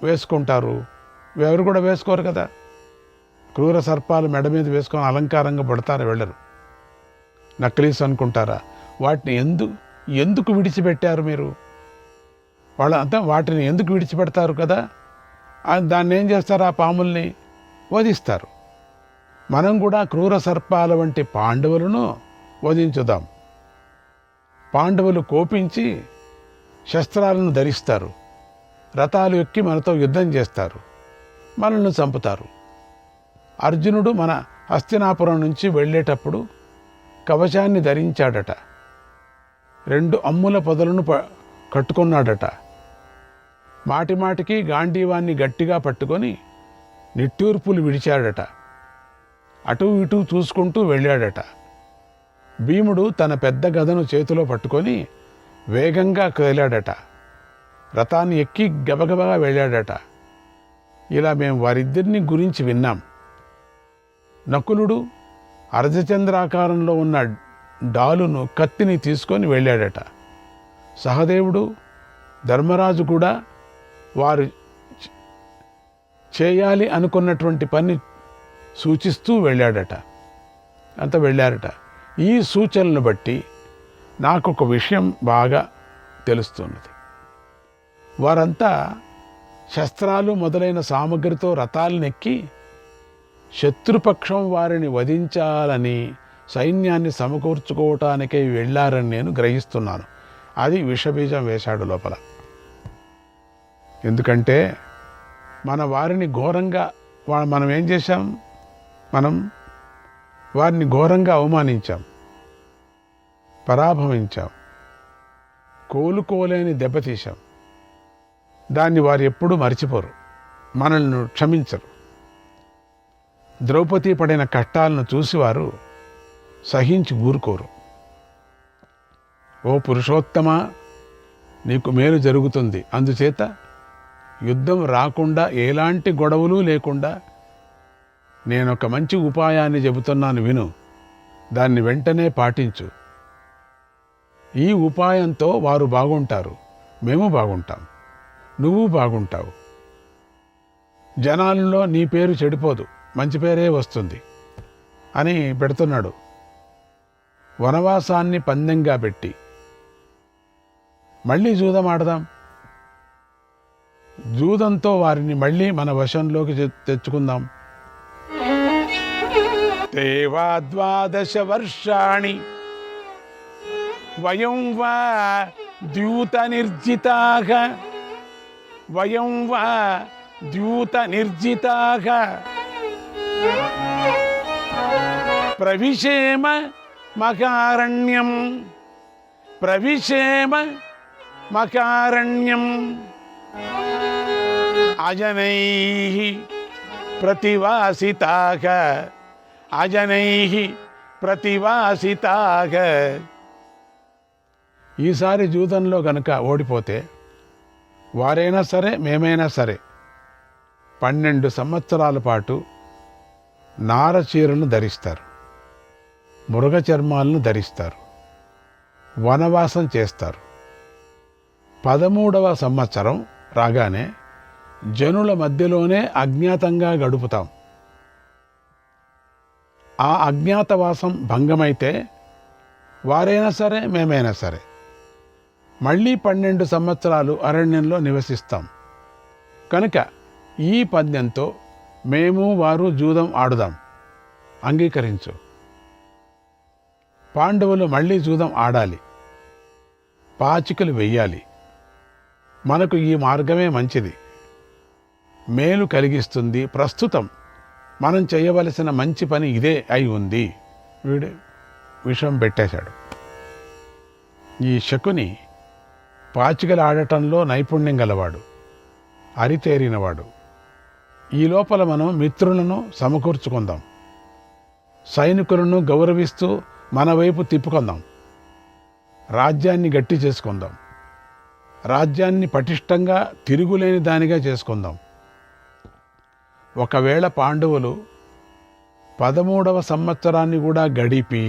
వేసుకుంటారు? ఎవరు కూడా వేసుకోరు కదా. క్రూర సర్పాలు మెడ మీద వేసుకొని అలంకారంగా పడతారు, వెళ్ళరు. నక్లీస్ అనుకుంటారా? వాటిని ఎందుకు విడిచిపెట్టారు మీరు? వాళ్ళంతా వాటిని ఎందుకు విడిచిపెడతారు కదా? దాన్ని ఏం చేస్తారు? ఆ పాముల్ని వధిస్తారు. మనం కూడా క్రూర సర్పాల వంటి పాండవులను వధించుదాం. పాండవులు కోపించి శస్త్రాలను ధరిస్తారు, రథాలు ఎక్కి మనతో యుద్ధం చేస్తారు, మనల్ని చంపుతారు. అర్జునుడు మన హస్తినాపురం నుంచి వెళ్ళేటప్పుడు కవచాన్ని ధరించాడట, 2 అమ్ముల పొదలను కట్టుకున్నాడట. మాటిమాటికి గాంధీవాన్ని గట్టిగా పట్టుకొని నిట్టూర్పులు విడిచాడట. అటూ ఇటూ చూసుకుంటూ వెళ్ళాడట. భీముడు తన పెద్ద గదను చేతిలో పట్టుకొని వేగంగా కదిలాడట. రథాన్ని ఎక్కి గబగబగా వెళ్ళాడట. ఇలా మేము వారిద్దరిని గురించి విన్నాం. నకులుడు అర్ధచంద్రాకారంలో ఉన్న డాలును, కత్తిని తీసుకొని వెళ్ళాడట. సహదేవుడు, ధర్మరాజు కూడా వారు చేయాలి అనుకున్నటువంటి పని సూచిస్తూ వెళ్ళాడట. అంత వెళ్ళారట. ఈ సూచనలను బట్టి నాకు ఒక విషయం బాగా తెలుస్తున్నది. వారంతా శస్త్రాలు మొదలైన సామగ్రితో రథాలనెక్కి శత్రుపక్షం వారిని వధించాలని సైన్యాన్ని సమకూర్చుకోవటానికై వెళ్ళారని నేను గ్రహిస్తున్నాను. అది విషబీజం వేశాడు లోపల. ఎందుకంటే మన వారిని ఘోరంగా మనం ఏం చేశాం? మనం వారిని ఘోరంగా అవమానించాం, పరాభవించాం, కోలుకోలేని దెబ్బతీశాం. దాన్ని వారు ఎప్పుడూ మర్చిపోరు, మనల్ని క్షమించరు. ద్రౌపది పడిన కష్టాలను చూసి వారు సహించి ఊరుకోరు. ఓ పురుషోత్తమా, నీకు మేలు జరుగుతుంది, అందుచేత యుద్ధం రాకుండా, ఎలాంటి గొడవలు లేకుండా నేనొక మంచి ఉపాయాన్ని చెబుతున్నాను, విను, దాన్ని వెంటనే పాటించు. ఈ ఉపాయంతో వారు బాగుంటారు, మేము బాగుంటాం, నువ్వు బాగుంటావు. జనాలలో నీ పేరు చెడిపోదు, మంచి పేరే వస్తుంది అని పెడుతున్నాడు. వనవాసాన్ని పందెంగా పెట్టి మళ్ళీ జూదం ఆడదాం. జూదంతో వారిని మళ్ళీ మన వశంలోకి తెచ్చుకుందాం. దేవా 12 వర్షాణి వయం వా ద్యూత నిర్జితాః, వయం వా ద్యూత నిర్జితాః ప్రవిశేమ మకారణ్యం, ప్రవిశేమ మకారణ్యం అజనైః ప్రతివాసితాః, అజనైః ప్రతివాసితాః. ఈసారి జూదంలో గనుక ఓడిపోతే వారైనా సరే మేమైనా సరే 12 సంవత్సరాల పాటు నారచీరను ధరిస్తారు, మృగ చర్మాలను ధరిస్తారు, వనవాసం చేస్తారు. 13వ సంవత్సరం రాగానే జనుల మధ్యలోనే అజ్ఞాతంగా గడుపుతాం. ఆ అజ్ఞాతవాసం భంగమైతే వారైనా సరే మేమైనా సరే మళ్ళీ 12 సంవత్సరాలు అరణ్యంలో నివసిస్తాం. కనుక ఈ పద్యంతో మేము వారు జూదం ఆడుదాం, అంగీకరించు. పాండవులు మళ్ళీ జూదం ఆడాలి, పాచికలు వెయ్యాలి. మనకు ఈ మార్గమే మంచిది, మేలు కలిగిస్తుంది. ప్రస్తుతం మనం చేయవలసిన మంచి పని ఇదే అయి ఉంది. వీడు విషం పెట్టేశాడు. ఈ శకుని పాచికలు ఆడటంలో నైపుణ్యం గలవాడు, అరితేరినవాడు. ఈ లోపల మనం మిత్రులను సమకూర్చుకుందాం, సైనికులను గౌరవిస్తూ మన వైపు తిప్పుకుందాం, రాజ్యాన్ని గట్టి చేసుకుందాం, రాజ్యాన్ని పటిష్టంగా తిరుగులేని దానిగా చేసుకుందాం. ఒకవేళ పాండవులు 13వ సంవత్సరాన్ని కూడా గడిపి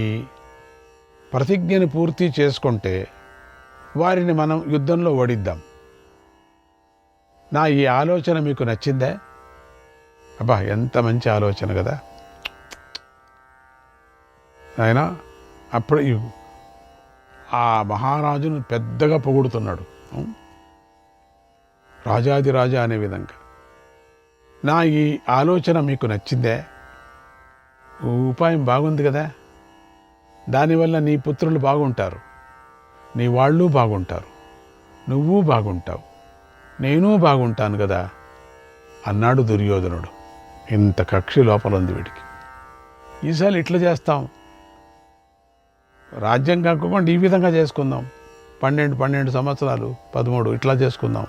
ప్రతిజ్ఞను పూర్తి చేసుకుంటే వారిని మనం యుద్ధంలో ఓడిద్దాం. నా ఈ ఆలోచన మీకు నచ్చిందే? అబ్బా, ఎంత మంచి ఆలోచన కదా ఆయన. అప్పుడు ఆ మహారాజును పెద్దగా పొగుడుతున్నాడు, రాజాదిరాజా అనే విధంగా. నా ఈ ఆలోచన మీకు నచ్చిందే? ఉపాయం బాగుంది కదా. దానివల్ల నీ పుత్రులు బాగుంటారు, నీ వాళ్ళు బాగుంటారు, నువ్వు బాగుంటావు, నేను బాగుంటాను కదా అన్నాడు దుర్యోధనుడు. ఇంత కక్షి లోపల ఉంది వీడికి. ఈసారి ఇట్లా చేస్తాం, రాజ్యం కాకుండా ఈ విధంగా చేసుకుందాం. 12 సంవత్సరాలు 13 ఇట్లా చేసుకుందాం.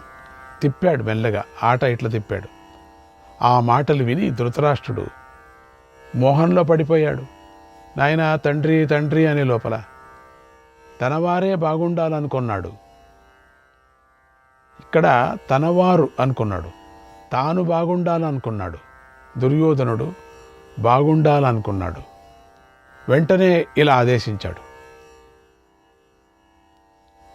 తిప్పాడు మెల్లగా, ఆట ఇట్లా తిప్పాడు. ఆ మాటలు విని ధృతరాష్ట్రుడు మోహంలో పడిపోయాడు. నాయన, తండ్రి తండ్రి అనే లోపల తనవారే బాగుండాలనుకున్నాడు. ఇక్కడ తనవారు అనుకున్నాడు, తాను బాగుండాలనుకున్నాడు. దుర్యోధనుడు బాగుండాలనుకున్నాడు. వెంటనే ఇలా ఆదేశించాడు,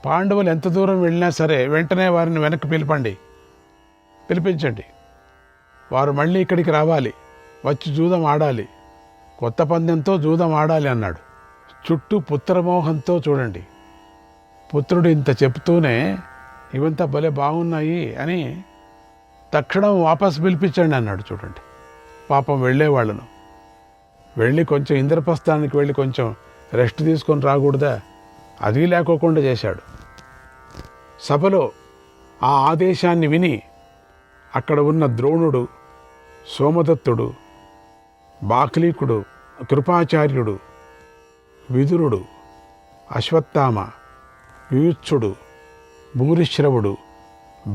పాండవులు ఎంత దూరం వెళ్ళినా సరే వెంటనే వారిని వెనక్కి పిలిపించండి. వారు మళ్ళీ ఇక్కడికి రావాలి, వచ్చి జూదం ఆడాలి, కొత్త పందెంతో జూదం ఆడాలి అన్నాడు. చుట్టూ పుత్రమోహంతో చూడండి. పుత్రుడు ఇంత చెప్తూనే ఇవంతా భలే బాగున్నాయి అని తక్షణం వాపస్ పిలిపించండి అన్నాడు. చూడండి, పాపం వెళ్ళేవాళ్ళను వెళ్ళి కొంచెం ఇంద్రప్రస్థానికి వెళ్ళి కొంచెం రెస్ట్ తీసుకొని రాకూడదా? అది లేకోకుండా చేశాడు. సభలో ఆ ఆదేశాన్ని విని అక్కడ ఉన్న ద్రోణుడు, సోమదత్తుడు, బాక్లీకుడు, కృపాచార్యుడు, విదురుడు, అశ్వత్థామ, యుయుత్సుడు, భూరిశ్రవుడు,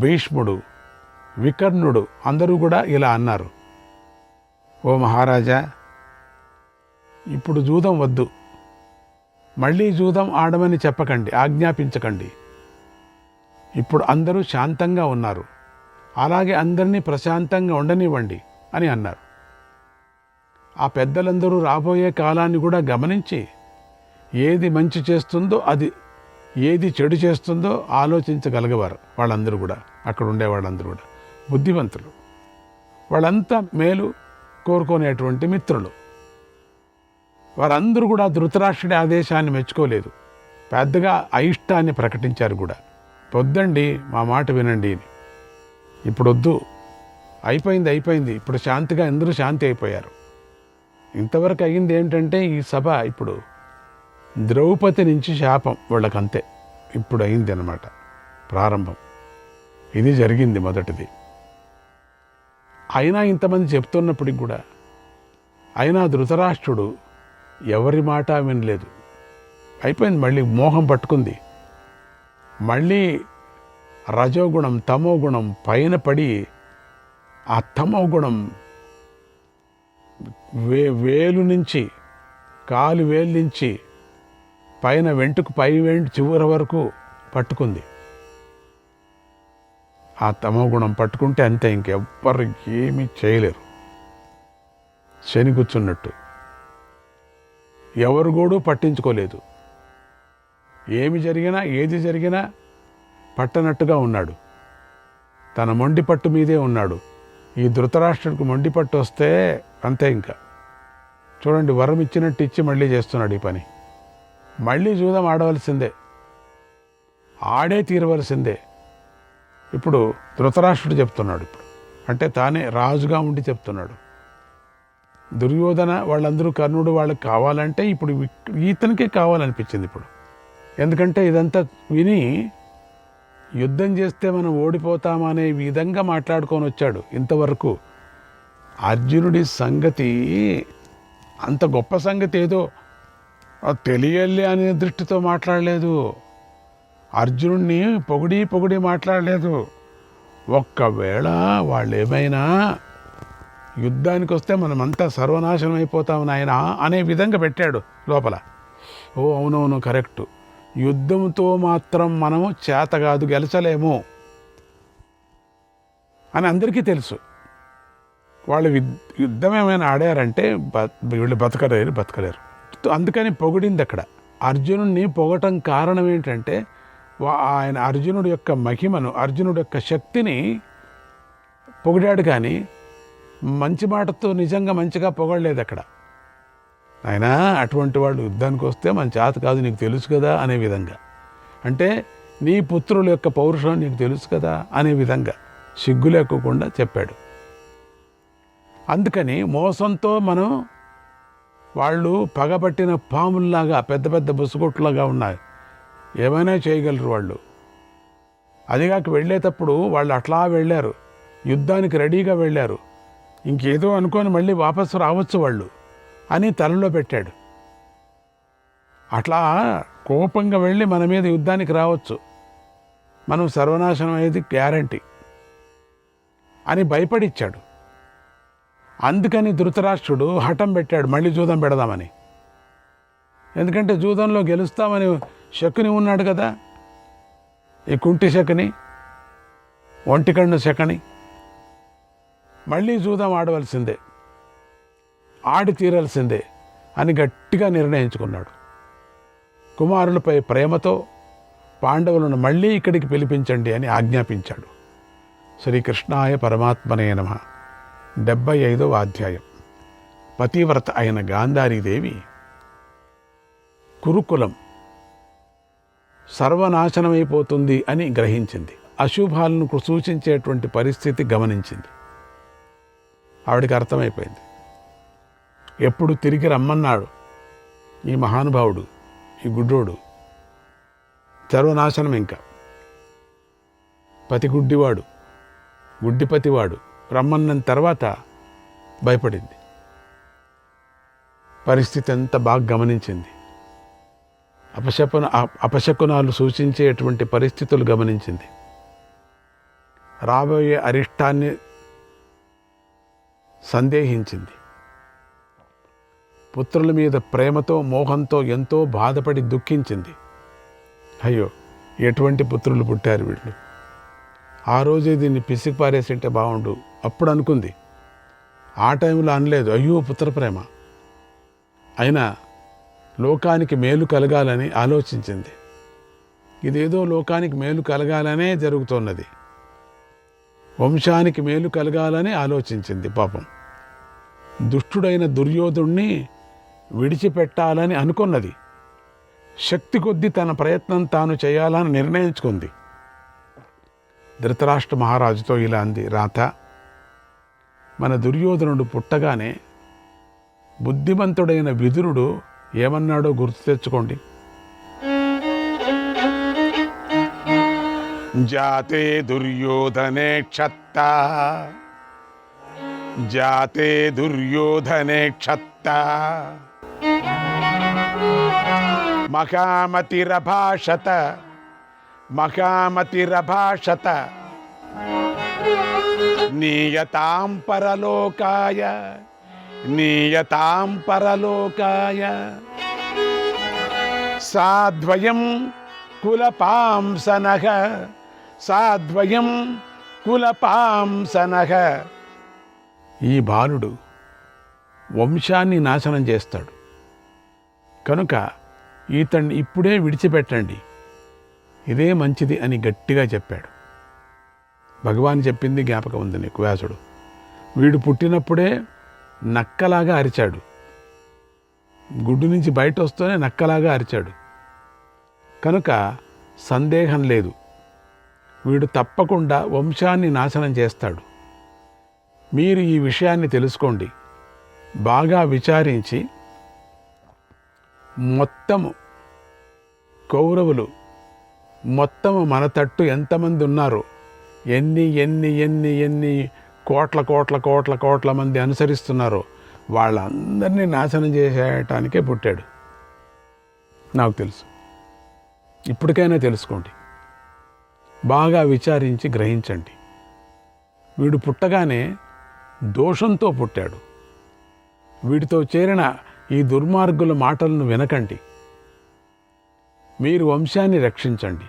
భీష్ముడు, వికర్ణుడు అందరూ కూడా ఇలా అన్నారు, ఓ మహారాజా, ఇప్పుడు జూదం వద్దు, మళ్ళీ జూదం ఆడమని చెప్పకండి, ఆజ్ఞాపించకండి. ఇప్పుడు అందరూ శాంతంగా ఉన్నారు, అలాగే అందరినీ ప్రశాంతంగా ఉండనివ్వండి అని అన్నారు. ఆ పెద్దలందరూ రాబోయే కాలాన్ని కూడా గమనించి ఏది మంచి చేస్తుందో అది, ఏది చెడు చేస్తుందో ఆలోచించగలిగేవారు. వాళ్ళందరూ కూడా, అక్కడ ఉండే వాళ్ళందరూ కూడా బుద్ధివంతులు. వాళ్ళంతా మేలు కోరుకునేటువంటి మిత్రులు. వారందరూ కూడా ధృతరాష్ట్రుడి ఆదేశాన్ని మెచ్చుకోలేదు, పెద్దగా అయిష్టాన్ని ప్రకటించారు కూడా. వద్దండి, మా మాట వినండి, ఇప్పుడు వద్దు, అయిపోయింది, ఇప్పుడు శాంతిగా అందరూ శాంతి అయిపోయారు. ఇంతవరకు అయ్యింది ఏంటంటే ఈ సభ ఇప్పుడు ద్రౌపది నుంచి శాపం వాళ్ళకంతే ఇప్పుడు అయింది అన్నమాట, ప్రారంభం. ఇది జరిగింది మొదటిది. అయినా ఇంతమంది చెప్తున్నప్పటికి కూడా అయినా ధృతరాష్ట్రుడు ఎవరి మాట వినలేదు. అయిపోయింది, మళ్ళీ మోహం పట్టుకుంది. మళ్ళీ రజోగుణం తమోగుణం పైన పడి ఆ తమోగుణం వేలు నుంచి, కాలు వేలు నుంచి పైన వెంటుకు పై వెంటు చివరి వరకు పట్టుకుంది. ఆ తమోగుణం పట్టుకుంటే అంతే, ఇంకెవ్వరు ఏమీ చేయలేరు. శని కూర్చున్నట్టు ఎవరు కూడా పట్టించుకోలేదు. ఏమి జరిగినా ఏది జరిగినా పట్టనట్టుగా ఉన్నాడు. తన మొండి పట్టు మీదే ఉన్నాడు. ఈ ధృతరాష్ట్రుడికి మొండి పట్టు వస్తే అంతే. ఇంకా చూడండి, వరం ఇచ్చినట్టు ఇచ్చి మళ్ళీ చేస్తున్నాడు ఈ పని. మళ్ళీ జూదం ఆడవలసిందే, ఆడే తీరవలసిందే. ఇప్పుడు ధృతరాష్ట్రుడు చెప్తున్నాడు, ఇప్పుడు అంటే తానే రాజుగా ఉండి చెప్తున్నాడు, దుర్యోధన వాళ్ళందరూ కర్ణుడు వాళ్ళకి కావాలంటే ఇప్పుడు ఈతనికే కావాలనిపించింది ఇప్పుడు. ఎందుకంటే ఇదంతా విని యుద్ధం చేస్తే మనం ఓడిపోతామనే విధంగా మాట్లాడుకొని వచ్చాడు. ఇంతవరకు అర్జునుడి సంగతి అంత గొప్ప సంగతి ఏదో తెలియాలి అనే దృష్టితో మాట్లాడలేదు. అర్జునుడిని పొగిడి మాట్లాడలేదు. ఒక్కవేళ వాళ్ళు ఏమైనా యుద్ధానికి వస్తే మనమంతా సర్వనాశనం అయిపోతాం నాయన అనే విధంగా పెట్టాడు లోపల. ఓ అవునవును కరెక్టు, యుద్ధంతో మాత్రం మనము చేత కాదు, గెలచలేము అని అందరికీ తెలుసు. వాళ్ళు యుద్ధం ఏమైనా ఆడారంటే వీళ్ళు బతకలేరు. అందుకని పొగిడింది అక్కడ. అర్జునుడిని పొగటం కారణం ఏంటంటే ఆయన అర్జునుడి యొక్క మహిమను, అర్జునుడి యొక్క శక్తిని పొగిడాడు. కానీ మంచి మాటతో నిజంగా మంచిగా పొగడలేదు అక్కడ. ఆయన అటువంటి వాళ్ళు యుద్ధానికి వస్తే మన చేత కాదు నీకు తెలుసు కదా అనే విధంగా, అంటే నీ పుత్రుల యొక్క పౌరుషం నీకు తెలుసు కదా అనే విధంగా సిగ్గు లేకుండా చెప్పాడు. అందుకని మోసంతో మనం వాళ్ళు పగబట్టిన పాముల్లాగా పెద్ద పెద్ద బుసుగొట్టులాగా ఉన్నాయి, ఏమైనా చేయగలరు వాళ్ళు. అదిగాక వెళ్ళేటప్పుడు వాళ్ళు అట్లా వెళ్ళారు, యుద్ధానికి రెడీగా వెళ్ళారు. ఇంకేదో అనుకొని మళ్ళీ వాపసు రావచ్చు వాళ్ళు అని తలలో పెట్టాడు. అట్లా కోపంగా వెళ్ళి మన మీద యుద్ధానికి రావచ్చు, మనం సర్వనాశనం అయ్యేది గ్యారంటీ అని భయపడిచ్చాడు. అందుకని ధృతరాష్ట్రుడు హఠం పెట్టాడు మళ్ళీ జూదం పెడదామని. ఎందుకంటే జూదంలో గెలుస్తామని శకుని ఉన్నాడు కదా, ఈ కుంటి శకుని, ఒంటికన్ను శకుని. మళ్ళీ జూదం ఆడవలసిందే, ఆడి తీరాల్సిందే అని గట్టిగా నిర్ణయించుకున్నాడు. కుమారులపై ప్రేమతో పాండవులను మళ్ళీ ఇక్కడికి పిలిపించండి అని ఆజ్ఞాపించాడు. శ్రీకృష్ణాయ పరమాత్మనే నమః. 75వ అధ్యాయం. పతివ్రత అయిన గాంధారీదేవి కురుకులం సర్వనాశనమైపోతుంది అని గ్రహించింది. అశుభాలను సూచించేటువంటి పరిస్థితి గమనించింది. ఆవిడికి అర్థమైపోయింది. ఎప్పుడు తిరిగి రమ్మన్నాడు ఈ మహానుభావుడు, ఈ గుడ్డోడు, సర్వనాశనం. ఇంకా పతిగుడ్డివాడు, గుడ్డిపతివాడు రమ్మన్న తర్వాత భయపడింది. పరిస్థితి అంతా బాగా గమనించింది. అపశకునాలు సూచించేటువంటి పరిస్థితులు గమనించింది. రాబోయే అరిష్టాన్ని సందేహించింది. పుత్రుల మీద ప్రేమతో మోహంతో ఎంతో బాధపడి దుఃఖించింది. అయ్యో ఎటువంటి పుత్రులు పుట్టారు వీళ్ళు, ఆ రోజే దీన్ని పిసికి పారేసింటే బాగుండు అప్పుడు అనుకుంది. ఆ టైంలో అనలేదు అయ్యో పుత్రప్రేమ. అయినా లోకానికి మేలు కలగాలని ఆలోచించింది. ఇదేదో లోకానికి మేలు కలగాలనే జరుగుతున్నది, వంశానికి మేలు కలగాలని ఆలోచించింది. పాపం దుష్టుడైన దుర్యోధుణ్ణి విడిచిపెట్టాలని అనుకున్నది. శక్తి కొద్దీ తన ప్రయత్నం తాను చేయాలని నిర్ణయించుకుంది. ధృతరాష్ట్ర మహారాజుతో ఇలా అంది, రాత, మన దుర్యోధనుడు పుట్టగానే బుద్ధిమంతుడైన విదురుడు ఏమన్నాడో గుర్తు తెచ్చుకోండి. జాతే దుర్యోధనే క్షత్త, జాతే దుర్యోధనే క్షత్త, మకామతిరభాషత, మకామతిరభాషత, నీయతాం పరలోకాయ, నీయతాం పరలోకాయ, సాద్వయం కులపాంసనః, సాద్వయం కులపాంసనః. ఈ బాలుడు వంశాన్ని నాశనం చేస్తాడు కనుక ఈతన్ని ఇప్పుడే విడిచిపెట్టండి, ఇదే మంచిది అని గట్టిగా చెప్పాడు. భగవాన్ చెప్పింది జ్ఞాపకం ఉంది నీకు. వ్యాసుడు వీడు పుట్టినప్పుడే నక్కలాగా అరిచాడు, గుడ్డు నుంచి బయట వస్తూనే నక్కలాగా అరిచాడు కనుక సందేహం లేదు వీడు తప్పకుండా వంశాన్ని నాశనం చేస్తాడు. మీరు ఈ విషయాన్ని తెలుసుకోండి, బాగా విచారించి మొత్తము కౌరవులు మొత్తము మన తట్టు ఎంతమంది ఉన్నారు, ఎన్ని ఎన్ని ఎన్ని ఎన్ని కోట్ల కోట్ల కోట్ల కోట్ల మంది అనుసరిస్తున్నారో వాళ్ళందరినీ నాశనం చేసేయటానికే పుట్టాడు. నాకు తెలుసు. ఇప్పటికైనా తెలుసుకోండి, బాగా విచారించి గ్రహించండి. వీడు పుట్టగానే దోషంతో పుట్టాడు. వీడితో చేరిన ఈ దుర్మార్గుల మాటలను వినకండి. మీరు వంశాన్ని రక్షించండి,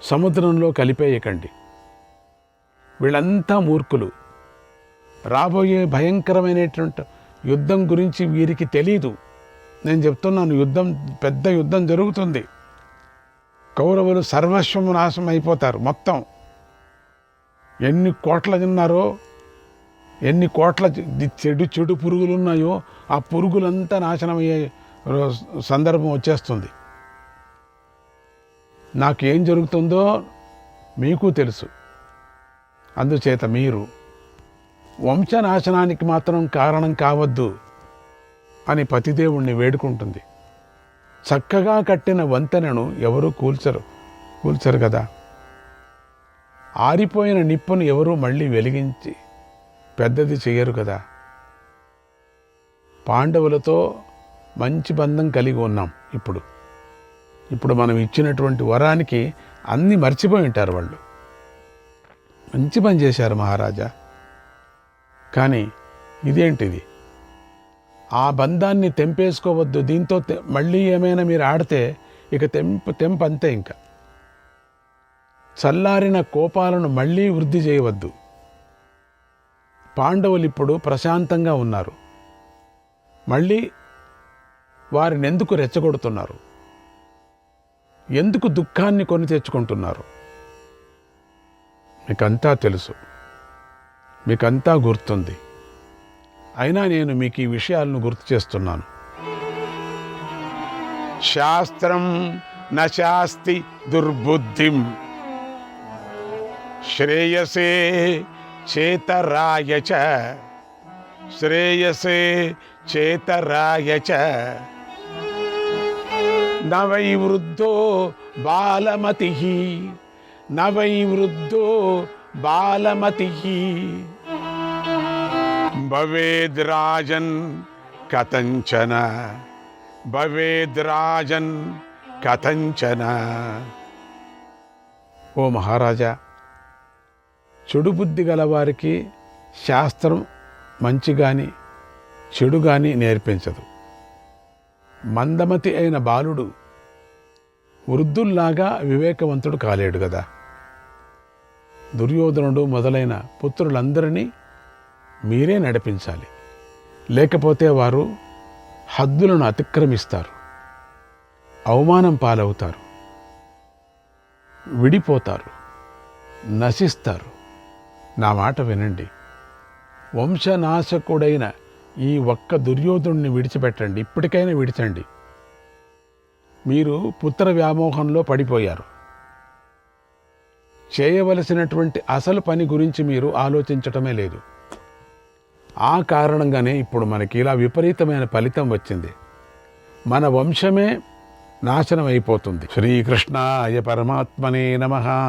సముద్రంలో కలిపేయకండి. వీళ్ళంతా మూర్ఖులు. రాబోయే భయంకరమైనటువంటి యుద్ధం గురించి వీరికి తెలీదు. నేను చెప్తున్నాను, పెద్ద యుద్ధం జరుగుతుంది. కౌరవులు సర్వస్వము నాశనం అయిపోతారు మొత్తం. ఎన్ని కోట్ల ఉన్నారో, ఎన్ని కోట్ల చెడు పురుగులు ఉన్నాయో ఆ పురుగులంతా నాశనమయ్యే సందర్భం వచ్చేస్తుంది. నాకేం జరుగుతుందో మీకు తెలుసు. అందుచేత మీరు వంశనాశనానికి మాత్రం కారణం కావద్దు అని పతిదేవుణ్ణి వేడుకుంటుంది. చక్కగా కట్టిన వంతెనను ఎవరూ కూల్చరు కదా. ఆరిపోయిన నిప్పును ఎవరూ మళ్ళీ వెలిగించి పెద్దది చేయరు కదా. పాండవులతో మంచి బంధం కలిగి ఉన్నాం. ఇప్పుడు మనం ఇచ్చినటువంటి వరానికి అన్నీ మర్చిపోయి ఉంటారు వాళ్ళు. మంచి పని చేశారు మహారాజా. కానీ ఇదేంటిది? ఆ బంధాన్ని తెంపేసుకోవద్దు. దీంతో మళ్ళీ ఏమైనా మీరు ఆడితే ఇక తెంపంతే. ఇంకా చల్లారిన కోపాలను మళ్ళీ వృద్ధి చేయవద్దు. పాండవులు ఇప్పుడు ప్రశాంతంగా ఉన్నారు. మళ్ళీ వారిని ఎందుకు రెచ్చగొడుతున్నారు? ఎందుకు దుఃఖాన్ని కొని తెచ్చుకుంటున్నారు? మీకంతా తెలుసు, మీకంతా గుర్తుంది. అయినా నేను మీకు ఈ విషయాలను గుర్తు చేస్తున్నాను. శాస్త్రం నశాస్తి దుర్బుద్ధిం శ్రేయసే చేతరాయ చ, శ్రేయసే చేతరాయ చ. నవై వృద్ధో బాలమతి, నవై వృద్ధో బాలమతి భవేద్రాజన్ కథంచన, భవేద్రాజన్ కథంచన. ఓ మహారాజా, చెడు బుద్ధి గలవారికి శాస్త్రం మంచి గాని చెడు గాని నేర్పించదు. మందమతి అయిన బాలుడు వృద్ధుల్లాగా వివేకవంతుడు కాలేడు కదా. దుర్యోధనుడు మొదలైన పుత్రులందరినీ మీరే నడిపించాలి. లేకపోతే వారు హద్దులను అతిక్రమిస్తారు, అవమానం పాలవుతారు, విడిపోతారు, నశిస్తారు. నా మాట వినండి. వంశనాశకుడైన ఈ ఒక్క దుర్యోధనుడిని విడిచిపెట్టండి. ఇప్పటికైనా విడిచండి. మీరు పుత్ర వ్యామోహంలో పడిపోయారు. చేయవలసినటువంటి అసలు పని గురించి మీరు ఆలోచించటమే లేదు. ఆ కారణంగానే ఇప్పుడు మనకి ఇలా విపరీతమైన ఫలితం వచ్చింది. మన వంశమే నాశనం అయిపోతుంది. శ్రీకృష్ణాయ పరమాత్మనే నమః.